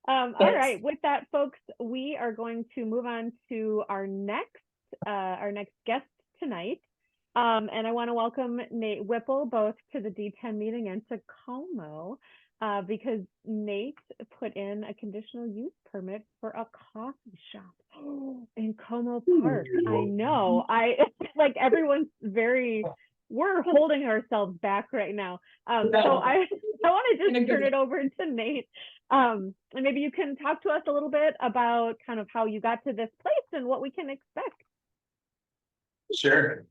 All right. With that, folks, we are going to move on to our next guest tonight. And I want to welcome Nate Whipple both to the D10 meeting and to Como, because Nate put in a conditional use permit for a coffee shop in Como Park. I know. Like everyone's we're holding ourselves back right now. So I want to just turn it over to Nate. And maybe you can talk to us a little bit about kind of how you got to this place and what we can expect. Sure.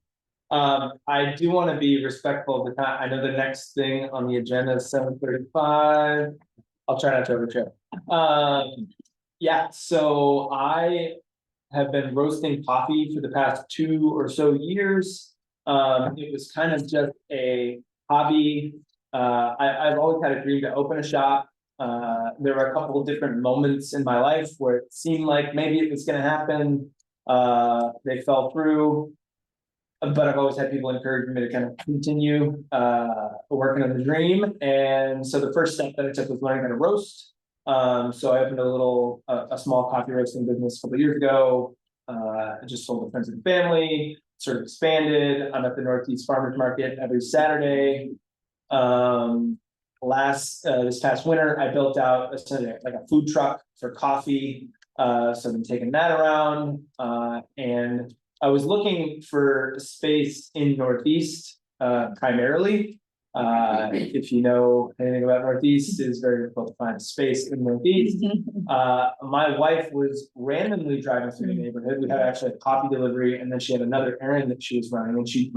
I do want to be respectful of the time. I know the next thing on the agenda is 7:35. I'll try not to overtrip. Yeah, so I have been roasting coffee for the past 2 or so years. It was kind of just a hobby. I've always had a dream to open a shop. There were a couple of different moments in my life where it seemed like maybe it was going to happen. They fell through, but I've always had people encouraging me to kind of continue working on the dream. And so the first step that I took was learning how to roast. So I opened a small coffee roasting business a couple of years ago. I just sold to friends and family, sort of expanded. I'm at the Northeast Farmers Market every Saturday. This past winter, I built out like a food truck for coffee. So I've been taking that around, and I was looking for space in Northeast, primarily. If you know anything about Northeast, it is very difficult to find space in Northeast. My wife was randomly driving through the neighborhood. We had actually a coffee delivery, and then she had another errand that she was running, and she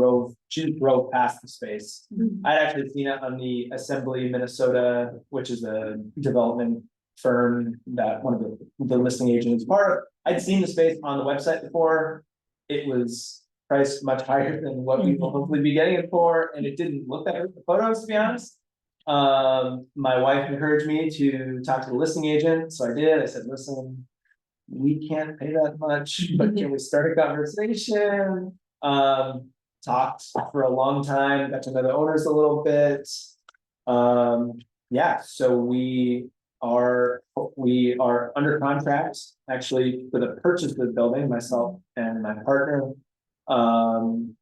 just drove past the space. I'd actually seen it on the Assembly Minnesota, which is a development firm that one of the listing agents is part of. I'd seen the space on the website before. It was priced much higher than what we will hopefully be getting it for, and it didn't look that good for photos, to be honest. My wife encouraged me to talk to the listing agent, so I did. I said, listen, we can't pay that much, but can we start a conversation? Talked for a long time, got to know the owners a little bit. Yeah, so we are under contract actually for the purchase of the building, myself and my partner. And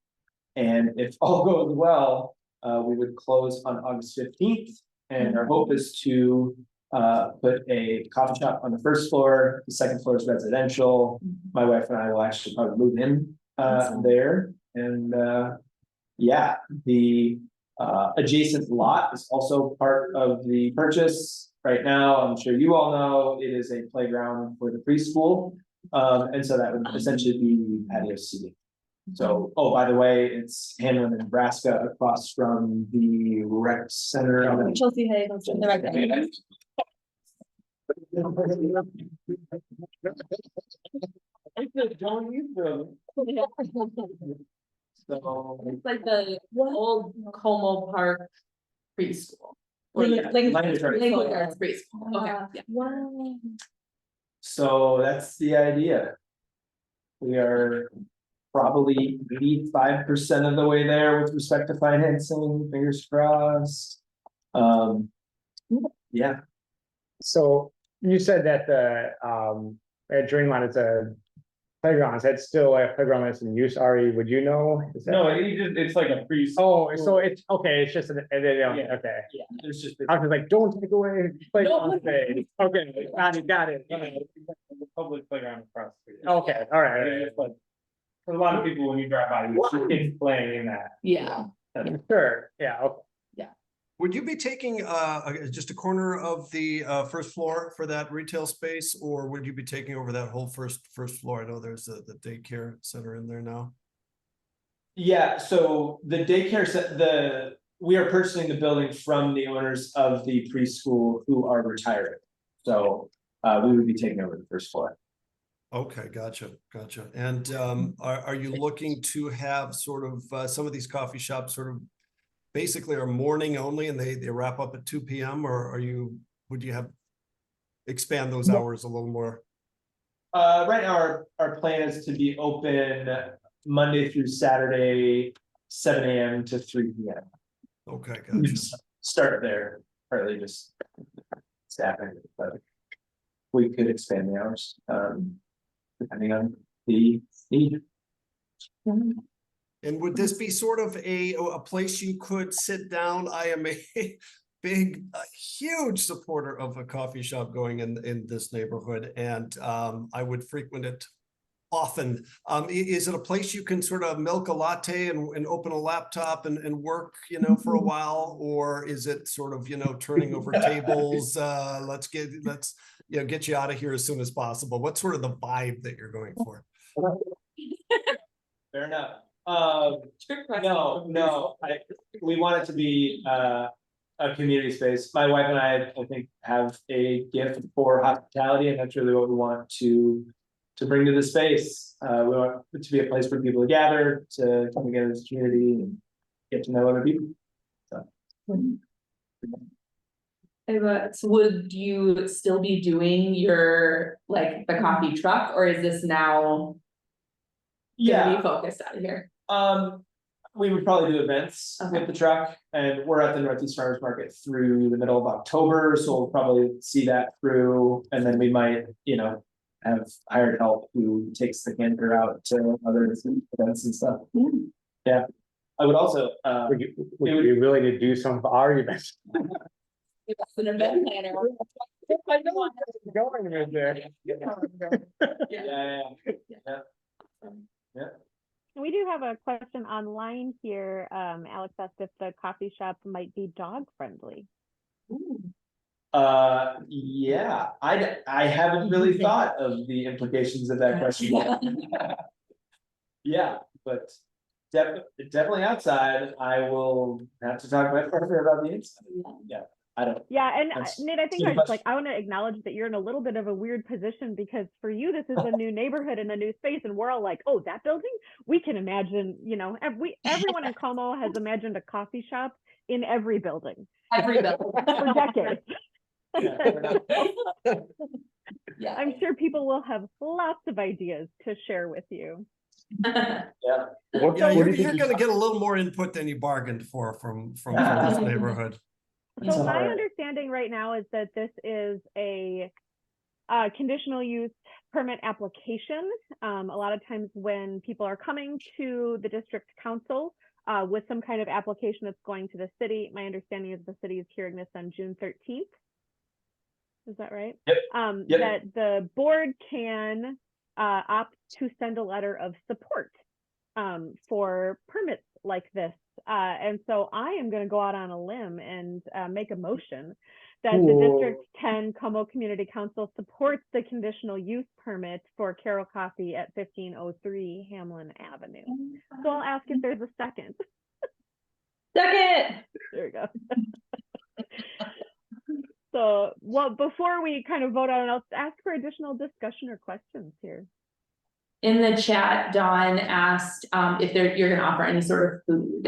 if all goes well, we would close on August 15th. And our hope is to put a coffee shop on the first floor. The second floor is residential. My wife and I will actually probably move in there. And yeah, the adjacent lot is also part of the purchase. Right now, I'm sure you all know, it is a playground for the preschool. And so that would essentially be patio seating. So, oh, by the way, it's Hanlon, Nebraska, across from the rec center. Chelsea Hay, the rec center. So it's like the old Como Park preschool. Language arts preschool. Okay. Yeah. Wow. So that's the idea. We are probably 85% of the way there with respect to financing, fingers crossed. Yeah. So you said that the at Dreamland it's a playground. Is that still a playground that's in use, Ari? Would you know? Is that... No, it's like a preschool. Oh, so it's okay. It's just okay. Yeah, there's just I was like, don't take away playground space. Okay, got it. The public playground across the street. Okay, all right. But for a lot of people, when you drive by, you see kids playing in that. Yeah. Sure. Yeah. Okay. Would you be taking just a corner of the first floor for that retail space, or would you be taking over that whole first floor? I know there's the daycare center in there now. Yeah, so the daycare we are purchasing the building from the owners of the preschool who are retiring. So we would be taking over the first floor. Okay, gotcha. And are you looking to have sort of some of these coffee shops sort of basically are morning only and they wrap up at 2 p.m. or would you have expand those hours a little more? Right now our plan is to be open Monday through Saturday, 7 a.m. to 3 p.m. Okay, gotcha. Start there, partly just staffing. But we could expand the hours, depending on the need. And would this be sort of a place you could sit down? I am a huge supporter of a coffee shop going in this neighborhood, and I would frequent it often. Is it a place you can sort of milk a latte and open a laptop and work, you know, for a while? Or is it sort of, you know, turning over tables? Let's get you out of here as soon as possible. What's sort of the vibe that you're going for? Fair enough. No, we want it to be a community space. My wife and I think, have a gift for hospitality, and that's really what we want to bring to the space. We want it to be a place for people to gather, to come together as a community and get to know other people. So. So would you still be doing your, like, the coffee truck, or is this now gonna be focused out of here? We would probably do events with the truck, and we're at the Northeast Farmers Market through the middle of October, so we'll probably see that through, and then we might, you know, have hired help who takes the camper out to other events and stuff. Yeah, I would also, Would you be willing to do some of our events? That's an event planner. I know going with there. Yeah. We do have a question online here. Alex asked if the coffee shop might be dog friendly. Yeah, I haven't really thought of the implications of that question yet. Yeah, but definitely outside. I will have to talk to my partner about the inside. Yeah, I don't. Yeah, and Nate, I think I want to acknowledge that you're in a little bit of a weird position, because for you this is a new neighborhood and a new space, and we're all like, oh, that building? We can imagine, you know, everyone in Como has imagined a coffee shop in every building. Every building. For decades. Yeah. I'm sure people will have lots of ideas to share with you. Yeah. What Yeah, do you you're think going to get a little more input than you bargained for from this neighborhood. So my understanding right now is that this is a conditional use permit application. A lot of times when people are coming to the district council with some kind of application that's going to the city, my understanding is the city is hearing this on June 13th. Is that right? Yep. That the board can opt to send a letter of support for permits like this. And so I am going to go out on a limb and make a motion that the District 10 Como Community Council supports the conditional use permit for Karol Coffee at 1503 Hamlin Avenue. So I'll ask if there's a second. Second. There we go. So, well, before we kind of vote on it, I'll ask for additional discussion or questions here. In the chat, Dawn asked if you're gonna offer any sort of food.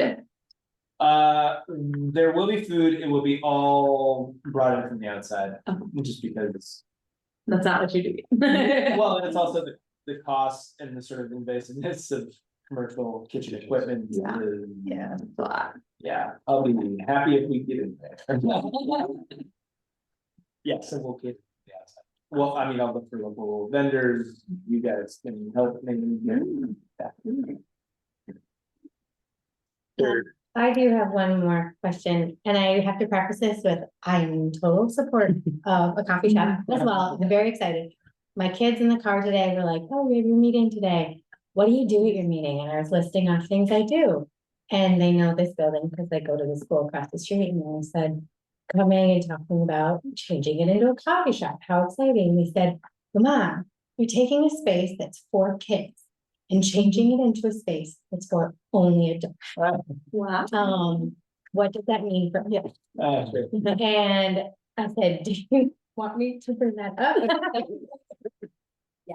There will be food. It will be all brought in from the outside, just because. That's not what you do. Well, and it's also the cost and the sort of invasiveness of commercial kitchen equipment. Yeah. Yeah, I'll be happy if we get in there. Yeah, so we'll get the outside. Well, I mean, I'll look for local vendors. You guys can help me. I do have one more question, and I have to preface this with, I am in total support of a coffee shop as well. I'm very excited. My kids in the car today were like, oh, we have your meeting today. What do you do at your meeting? And I was listing off things I do. And they know this building because they go to the school across the street, and I said, coming and talking about changing it into a coffee shop. How exciting. They said, Mom, you're taking a space that's for kids and changing it into a space that's for only adults. Wow. What does that mean for you? Sure. And I said, do you want me to bring that up? Yeah.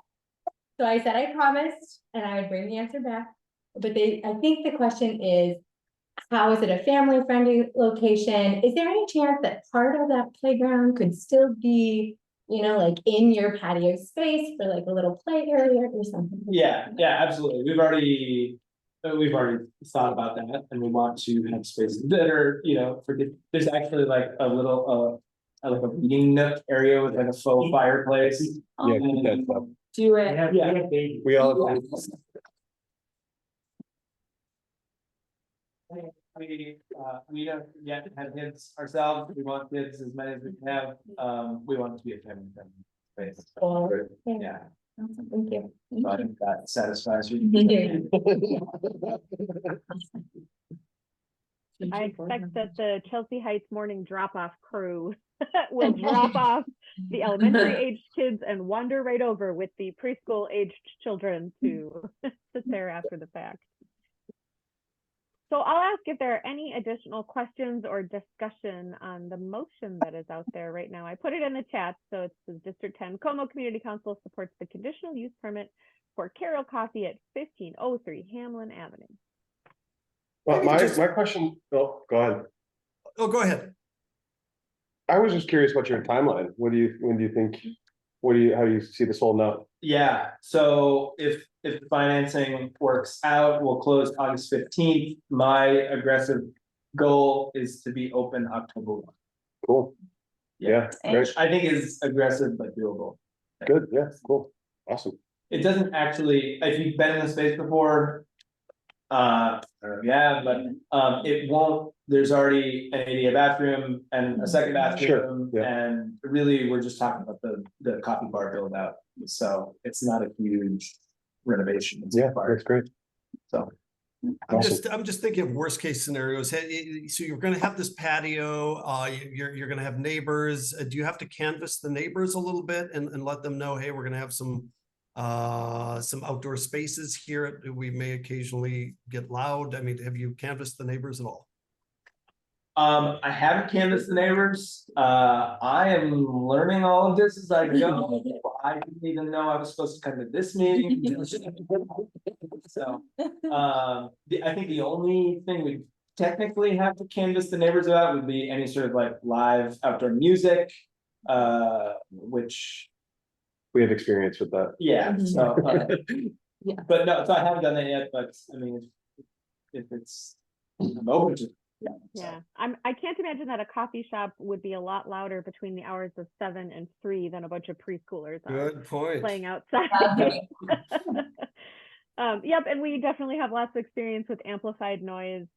So I said, I promised, and I would bring the answer back. But I think the question is, how is it a family-friendly location? Is there any chance that part of that playground could still be, you know, like in your patio space for like a little play area or something? Yeah, absolutely. We've already thought about that, and we want to have spaces that are, you know, there's actually like a little like a reading nook area with like a faux fireplace. Yeah, keep that stuff. Do it. Yeah. We all. We don't yet have kids ourselves, we want kids as many as we can have, we want it to be a family friendly space. Well, Yeah, Awesome, thank you. so I think that satisfies you. I expect that the Chelsea Heights morning drop-off crew will drop off the elementary aged kids and wander right over with the preschool aged children to sit there after the fact. So I'll ask if there are any additional questions or discussion on the motion that is out there right now. I put it in the chat, so it's the District 10 Como Community Council supports the conditional use permit for Karol Coffee at 1503 Hamlin Avenue. Well, my question, oh, go ahead. Oh, go ahead. I was just curious what your timeline, when do you think, how do you see this holding up? Yeah, so if the financing works out, we'll close August 15th. My aggressive goal is to be open October 1. Cool. Yeah, great, Which I think is aggressive but doable. good, yeah, cool, awesome. It doesn't actually, if you've been in the space before. Yeah, but it won't, there's already an ADA bathroom and a second bathroom. yeah. And really, we're just talking about the coffee bar build out. So it's not a huge renovation. It's Yeah, required. that's great. So I'm just thinking of worst case scenarios. Hey, so you're gonna have this patio, you're gonna have neighbors. Do you have to canvass the neighbors a little bit and let them know, hey, we're gonna have some outdoor spaces here. We may occasionally get loud. I mean, have you canvassed the neighbors at all? I haven't canvassed the neighbors. I am learning all of this as I go. I didn't even know I was supposed to come to this meeting. So, I think the only thing we technically have to canvass the neighbors about would be any sort of like live outdoor music, which. We have experience with that. Yeah, so, Yeah. but no, so I haven't done that yet, but I mean, if it's, I'm open to. Yeah, I can't imagine that a coffee shop would be a lot louder between the hours of 7 and 3 than a bunch of preschoolers are Good point. playing outside. Yep, and we definitely have lots of experience with amplified noise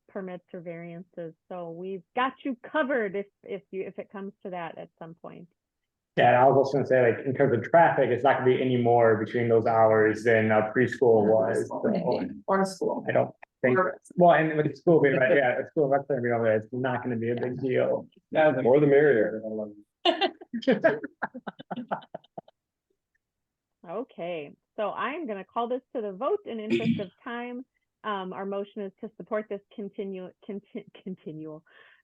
permits or variances. So we've got you covered if it comes to that at some point. Yeah, and I was also gonna say, like, in terms of traffic, it's not gonna be any more between those hours than a preschool was. So Or a school. I don't think, well, and with the school being right, yeah, the school that's gonna be over there, it's not gonna be a big deal. The more the merrier. Okay, so I'm gonna call this to the vote in interest of time. Our motion is to support this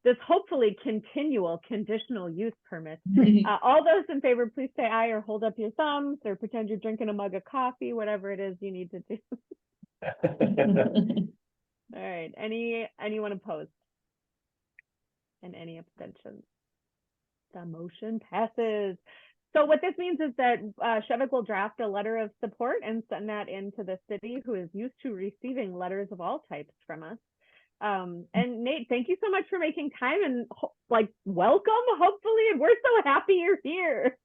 this hopefully continual conditional use permit. All those in favor, please say aye or hold up your thumbs or pretend you're drinking a mug of coffee, whatever it is you need to do. All right, anyone opposed? And any abstentions? The motion passes. So what this means is that Shevik will draft a letter of support and send that into the city, who is used to receiving letters of all types from us. And Nate, thank you so much for making time and welcome, hopefully, and we're so happy you're here.